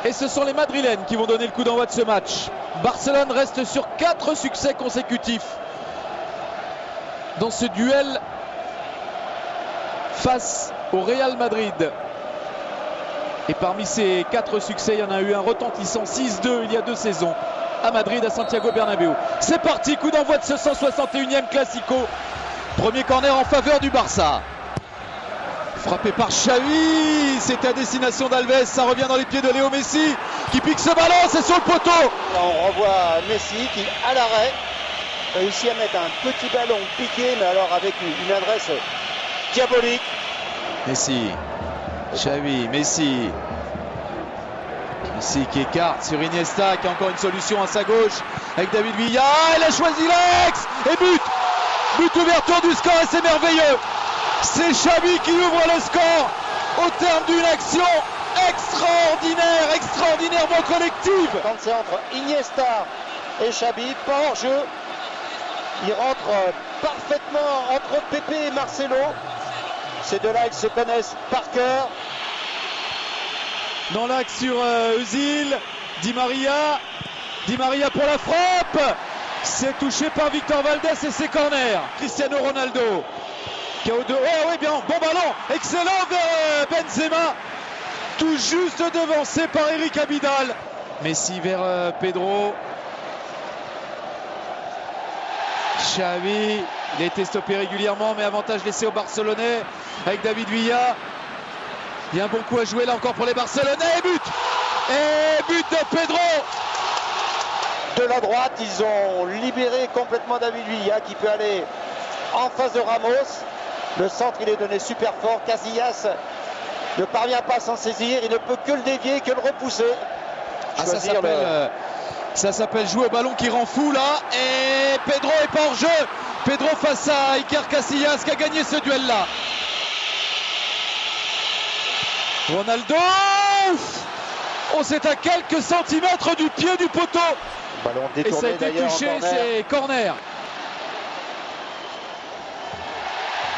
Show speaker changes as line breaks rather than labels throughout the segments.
Et ce sont les Madrilènes qui vont donner le coup d'envoi de ce match. Barcelone reste sur 4 succès consécutifs dans ce duel face au Real Madrid. Et parmi ces 4 succès, il y en a eu un retentissant 6-2 il y a 2 saisons à Madrid, à Santiago Bernabéu. C'est parti, coup d'envoi de ce 161e Classico. Premier corner en faveur du Barça. Frappé par Xavi, c'est à destination d'Alves, ça revient dans les pieds de Léo Messi qui pique ce ballon, c'est sur le poteau.
Là on revoit Messi qui, à l'arrêt, réussit à mettre un petit ballon piqué, mais alors avec une adresse diabolique.
Messi, Xavi, Messi qui écarte sur Iniesta, qui a encore une solution à sa gauche avec David Villa. Il a choisi l'axe et but ouverture du score, et c'est merveilleux. C'est Xavi qui ouvre le score au terme d'une action extraordinairement collective.
Quand c'est entre Iniesta et Xavi, pas hors jeu, il rentre parfaitement entre Pepe et Marcelo. Ces deux-là, ils se connaissent par cœur.
Dans l'axe sur Özil, Di Maria pour la frappe. C'est touché par Victor Valdés et c'est corner. Cristiano Ronaldo. KO2, oh oui, bien, bon ballon, excellent vers Benzema, tout juste devancé par Eric Abidal. Messi vers Pedro. Xavi, il a été stoppé régulièrement, mais avantage laissé aux Barcelonais avec David Villa. Il y a un bon coup à jouer là encore pour les Barcelonais, et but de Pedro.
De la droite, ils ont libéré complètement David Villa qui peut aller en face de Ramos. Le centre, il est donné super fort. Casillas ne parvient pas à s'en saisir. Il ne peut que le dévier, que le repousser.
Ça s'appelle jouer au ballon qui rend fou là. Et Pedro est pas hors jeu. Pedro face à Iker Casillas qui a gagné ce duel-là. Ronaldo. Oh, c'est à quelques centimètres du pied du poteau.
Ballon
et ça a
détourné
été touché, c'est corner.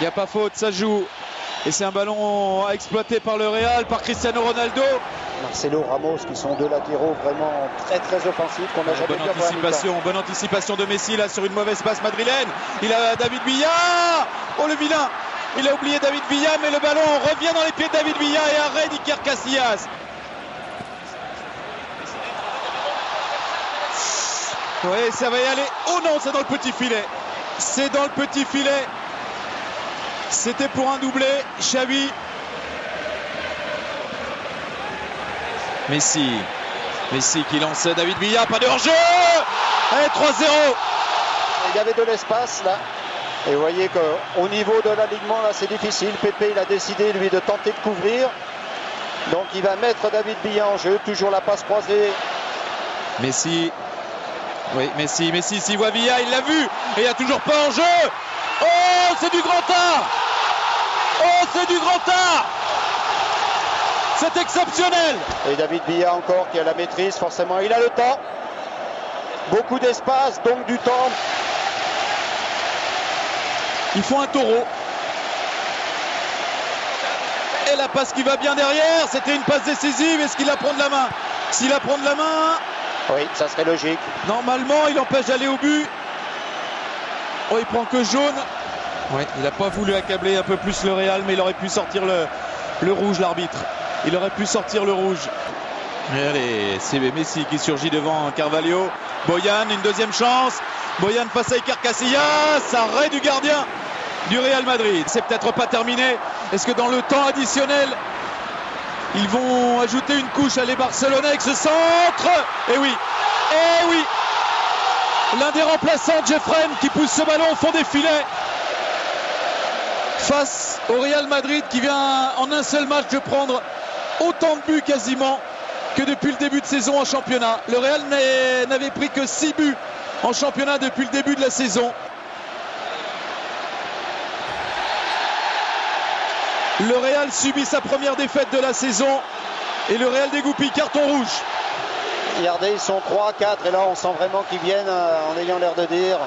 Il n'y a pas faute, ça joue. Et c'est un ballon exploité par le Real, par Cristiano Ronaldo.
Marcelo, Ramos, qui sont deux latéraux vraiment très offensifs qu'on n'a jamais vu.
Bonne anticipation de Messi là sur une mauvaise passe madrilène. Il a David Villa. Oh le vilain. Il a oublié David Villa, mais le ballon revient dans les pieds de David Villa et arrêt d'Iker Casillas. Oui, ça va y aller. Oh non, c'est dans le petit filet. C'est dans le petit filet. C'était pour un doublé. Xavi. Messi qui lance David Villa. Pas de hors-jeu. Et 3-0.
Il y avait de l'espace là. Et vous voyez qu'au niveau de l'alignement là, c'est difficile. Pepe, il a décidé lui de tenter de couvrir. Donc il va mettre David Villa en jeu. Toujours la passe croisée.
Messi. Oui, Messi s'y voit Villa, il l'a vu. Et il n'y a toujours pas en jeu. Oh, c'est du grand art. Oh, c'est du grand art. C'est exceptionnel.
Et David Villa encore qui a la maîtrise, forcément, il a le temps. Beaucoup d'espace, donc du temps.
Ils font un taureau. Et la passe qui va bien derrière, c'était une passe décisive. Est-ce qu'il la prend de la main? S'il la prend de la main...
Oui, ça serait logique.
Normalement, il empêche d'aller au but. Oh, il prend que jaune. Oui, il n'a pas voulu accabler un peu plus le Real, mais il aurait pu sortir le rouge, l'arbitre. Il aurait pu sortir le rouge. Et allez, c'est Messi qui surgit devant Carvalho. Boyan, une deuxième chance. Boyan face à Iker Casillas. Arrêt du gardien du Real Madrid. C'est peut-être pas terminé. Est-ce que dans le temps additionnel, ils vont ajouter une couche à les Barcelonais avec ce centre? Eh oui, l'un des remplaçants, Jeffren, qui pousse ce ballon au fond des filets. Face au Real Madrid qui vient en un seul match de prendre autant de buts quasiment que depuis le début de saison en championnat. Le Real n'avait pris que 6 buts en championnat depuis le début de la saison. Le Real subit sa première défaite de la saison et le Real dégoupille, carton rouge.
Regardez, ils sont 3-4 et là on sent vraiment qu'ils viennent en ayant l'air de dire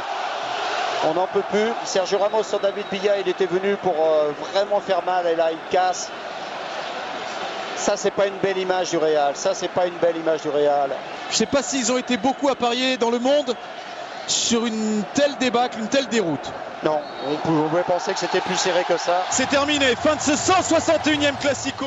on n'en peut plus. Sergio Ramos sur David Villa, il était venu pour vraiment faire mal et là il casse. Ça, c'est pas une belle image du Real. Ça, c'est pas une belle image du Real.
Je ne sais pas s'ils ont été beaucoup à parier dans le monde sur une telle débâcle, une telle déroute.
Non, on pouvait penser que c'était plus serré que ça.
C'est terminé, fin de ce 161e Classico.